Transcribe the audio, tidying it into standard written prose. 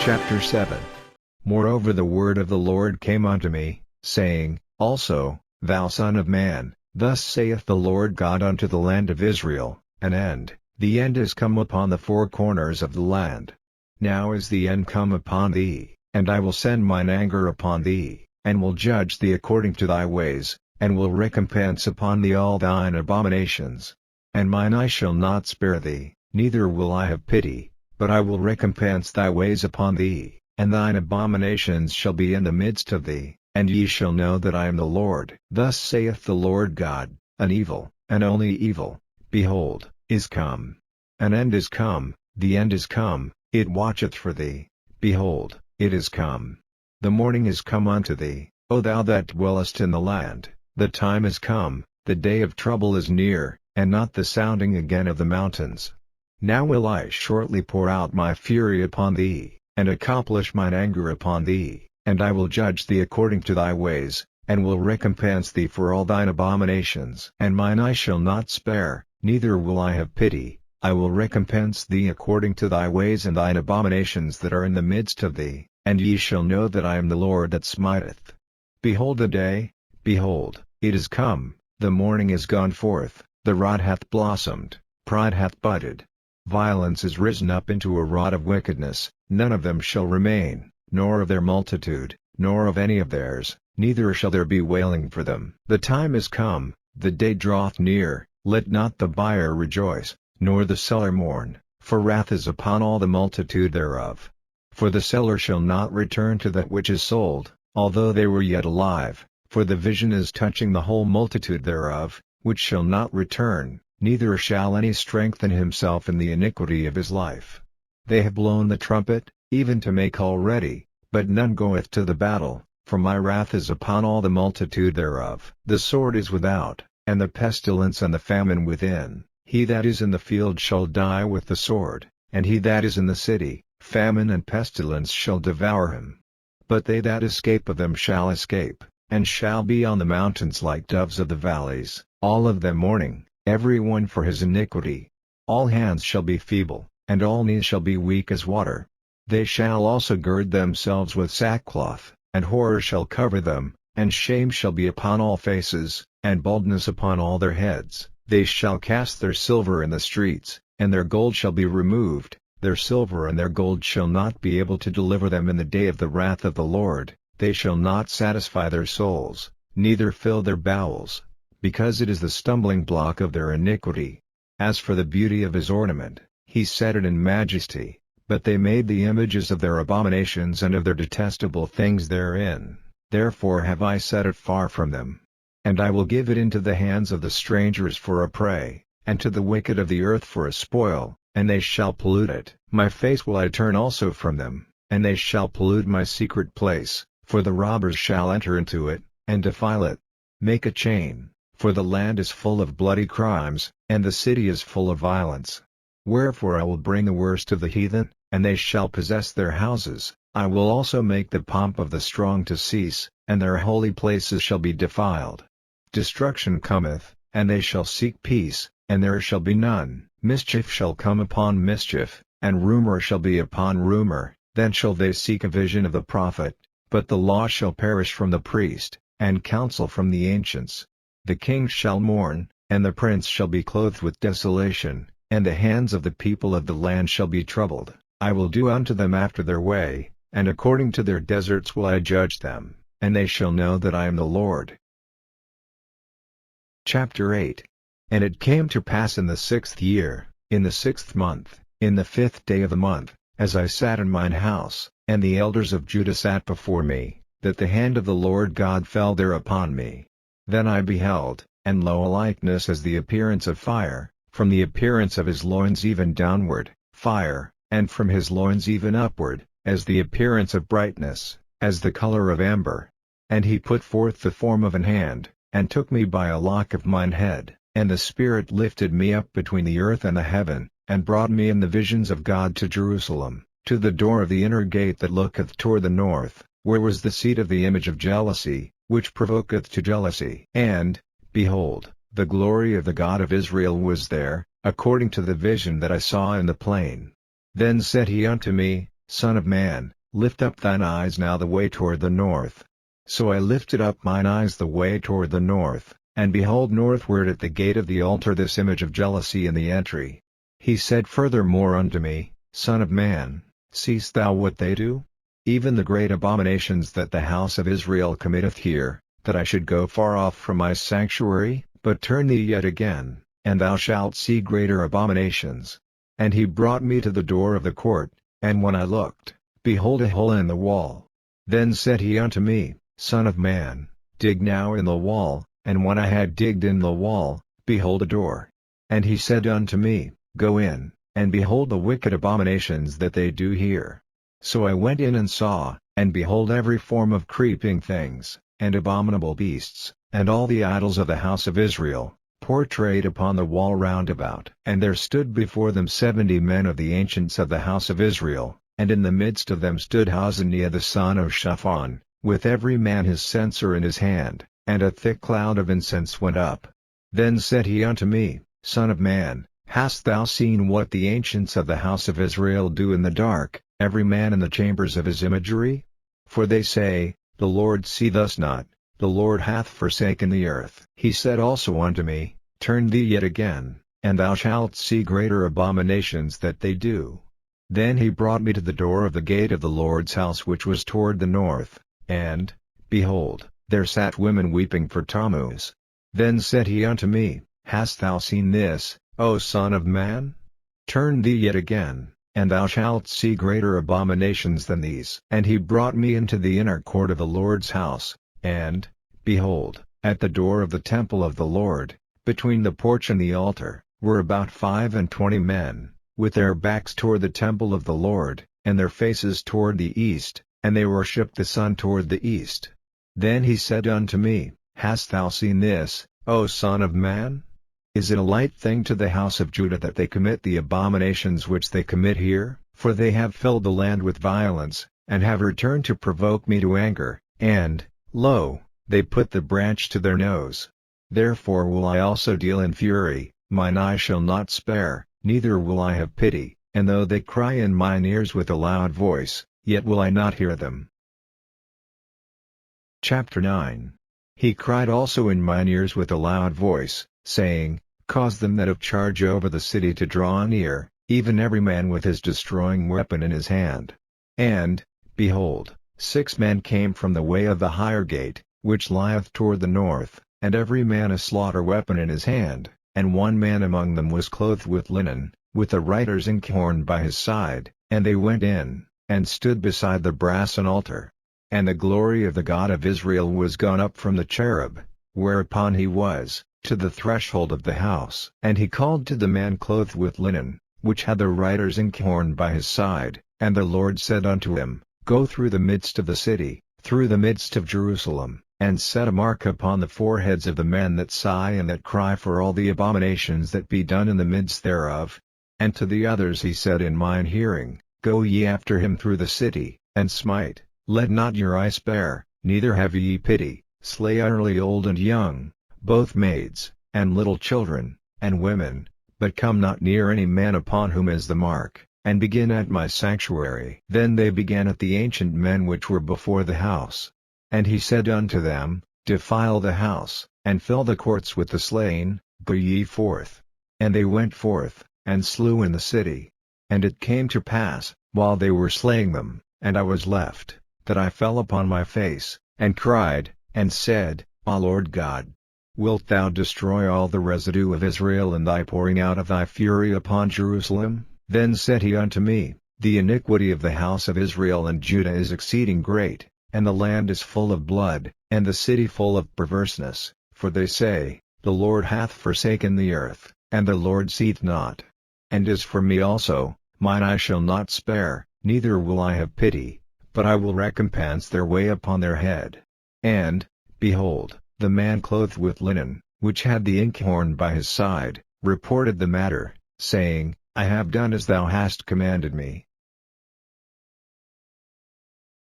Chapter 7. Moreover the word of the Lord came unto me, saying, Also, thou son of man, thus saith the Lord God unto the land of Israel, an end, the end is come upon the four corners of the land. Now is the end come upon thee, and I will send mine anger upon thee, and will judge thee according to thy ways, and will recompense upon thee all thine abominations. And mine eye shall not spare thee, neither will I have pity, but I will recompense thy ways upon thee, and thine abominations shall be in the midst of thee, and ye shall know that I am the Lord. Thus saith the Lord God, an evil, and only evil, behold, is come. An end is come, the end is come, it watcheth for thee, behold, it is come. The morning is come unto thee, O thou that dwellest in the land, the time is come, the day of trouble is near, and not the sounding again of the mountains. Now will I shortly pour out my fury upon thee, and accomplish mine anger upon thee, and I will judge thee according to thy ways, and will recompense thee for all thine abominations. And mine eye shall not spare, neither will I have pity, I will recompense thee according to thy ways and thine abominations that are in the midst of thee, and ye shall know that I am the Lord that smiteth. Behold the day, behold, it is come, the morning is gone forth, the rod hath blossomed, pride hath budded. Violence is risen up into a rod of wickedness, none of them shall remain, nor of their multitude, nor of any of theirs, neither shall there be wailing for them. The time is come, the day draweth near, let not the buyer rejoice, nor the seller mourn, for wrath is upon all the multitude thereof. For the seller shall not return to that which is sold, although they were yet alive, for the vision is touching the whole multitude thereof, which shall not return, neither shall any strengthen himself in the iniquity of his life. They have blown the trumpet, even to make all ready, but none goeth to the battle, for my wrath is upon all the multitude thereof. The sword is without, and the pestilence and the famine within. He that is in the field shall die with the sword, and he that is in the city, famine and pestilence shall devour him. But they that escape of them shall escape, and shall be on the mountains like doves of the valleys, all of them mourning, every one for his iniquity. All hands shall be feeble, and all knees shall be weak as water. They shall also gird themselves with sackcloth, and horror shall cover them, and shame shall be upon all faces, and baldness upon all their heads. They shall cast their silver in the streets, and their gold shall be removed, their silver and their gold shall not be able to deliver them in the day of the wrath of the Lord. They shall not satisfy their souls, neither fill their bowels, because it is the stumbling block of their iniquity. As for the beauty of his ornament, he set it in majesty, but they made the images of their abominations and of their detestable things therein. Therefore have I set it far from them. And I will give it into the hands of the strangers for a prey, and to the wicked of the earth for a spoil, and they shall pollute it. My face will I turn also from them, and they shall pollute my secret place, for the robbers shall enter into it, and defile it. Make a chain, for the land is full of bloody crimes, and the city is full of violence. Wherefore I will bring the worst of the heathen, and they shall possess their houses. I will also make the pomp of the strong to cease, and their holy places shall be defiled. Destruction cometh, and they shall seek peace, and there shall be none. Mischief shall come upon mischief, and rumor shall be upon rumor. Then shall they seek a vision of the prophet, but the law shall perish from the priest, and counsel from the ancients. The king shall mourn, and the prince shall be clothed with desolation, and the hands of the people of the land shall be troubled. I will do unto them after their way, and according to their deserts will I judge them, and they shall know that I am the Lord. Chapter 8. And it came to pass in the 6th year, in the 6th month, in the 5th day of the month, as I sat in mine house, and the elders of Judah sat before me, that the hand of the Lord God fell there upon me. Then I beheld, and lo a likeness as the appearance of fire, from the appearance of his loins even downward, fire, and from his loins even upward, as the appearance of brightness, as the color of amber. And he put forth the form of an hand, and took me by a lock of mine head, and the Spirit lifted me up between the earth and the heaven, and brought me in the visions of God to Jerusalem, to the door of the inner gate that looketh toward the north, where was the seat of the image of jealousy, which provoketh to jealousy. And, behold, the glory of the God of Israel was there, according to the vision that I saw in the plain. Then said he unto me, Son of man, Lift up thine eyes now the way toward the north. So I lifted up mine eyes the way toward the north, and behold northward at the gate of the altar this image of jealousy in the entry. He said furthermore unto me, Son of man, seest thou what they do? Even the great abominations that the house of Israel committeth here, that I should go far off from my sanctuary, but turn thee yet again, and thou shalt see greater abominations. And he brought me to the door of the court, and when I looked, behold a hole in the wall. Then said he unto me, Son of man, dig now in the wall, and when I had digged in the wall, behold a door. And he said unto me, Go in, and behold the wicked abominations that they do here. So I went in and saw, and behold every form of creeping things, and abominable beasts, and all the idols of the house of Israel, portrayed upon the wall round about. And there stood before them 70 men of the ancients of the house of Israel, and in the midst of them stood Hazaniah the son of Shaphan, with every man his censer in his hand, and a thick cloud of incense went up. Then said he unto me, Son of man, hast thou seen what the ancients of the house of Israel do in the dark, every man in the chambers of his imagery? For they say, The Lord seeth us not, the Lord hath forsaken the earth. He said also unto me, Turn thee yet again, and thou shalt see greater abominations that they do. Then he brought me to the door of the gate of the Lord's house which was toward the north, and, behold, there sat women weeping for Tammuz. Then said he unto me, Hast thou seen this, O son of man? Turn thee yet again, and thou shalt see greater abominations than these. And he brought me into the inner court of the Lord's house, and, behold, at the door of the temple of the Lord, between the porch and the altar, were about 25 men, with their backs toward the temple of the Lord, and their faces toward the east, and they worshipped the sun toward the east. Then he said unto me, Hast thou seen this, O son of man? Is it a light thing to the house of Judah that they commit the abominations which they commit here? For they have filled the land with violence, and have returned to provoke me to anger, and, lo, they put the branch to their nose. Therefore will I also deal in fury, mine eye shall not spare, neither will I have pity, and though they cry in mine ears with a loud voice, yet will I not hear them. Chapter 9. He cried also in mine ears with a loud voice, saying, Cause them that have charge over the city to draw near, even every man with his destroying weapon in his hand. And, behold, 6 men came from the way of the higher gate, which lieth toward the north, and every man a slaughter weapon in his hand, and one man among them was clothed with linen, with a writer's inkhorn by his side, and they went in, and stood beside the brazen altar. And the glory of the God of Israel was gone up from the cherub, whereupon he was, to the threshold of the house. And he called to the man clothed with linen, which had the writer's inkhorn by his side, and the Lord said unto him, Go through the midst of the city, through the midst of Jerusalem, and set a mark upon the foreheads of the men that sigh and that cry for all the abominations that be done in the midst thereof. And to the others he said in mine hearing, Go ye after him through the city, and smite, let not your eye spare, neither have ye pity, slay utterly old and young, both maids, and little children, and women, but come not near any man upon whom is the mark, and begin at my sanctuary. Then they began at the ancient men which were before the house. And he said unto them, Defile the house, and fill the courts with the slain, go ye forth. And they went forth, and slew in the city. And it came to pass, while they were slaying them, and I was left, that I fell upon my face, and cried, and said, Ah Lord God, wilt thou destroy all the residue of Israel in thy pouring out of thy fury upon Jerusalem? Then said he unto me, The iniquity of the house of Israel and Judah is exceeding great, and the land is full of blood, and the city full of perverseness, for they say, The Lord hath forsaken the earth, and the Lord seeth not. And as for me also, mine eye shall not spare, neither will I have pity, but I will recompense their way upon their head. And, behold, the man clothed with linen, which had the inkhorn by his side, reported the matter, saying, I have done as thou hast commanded me.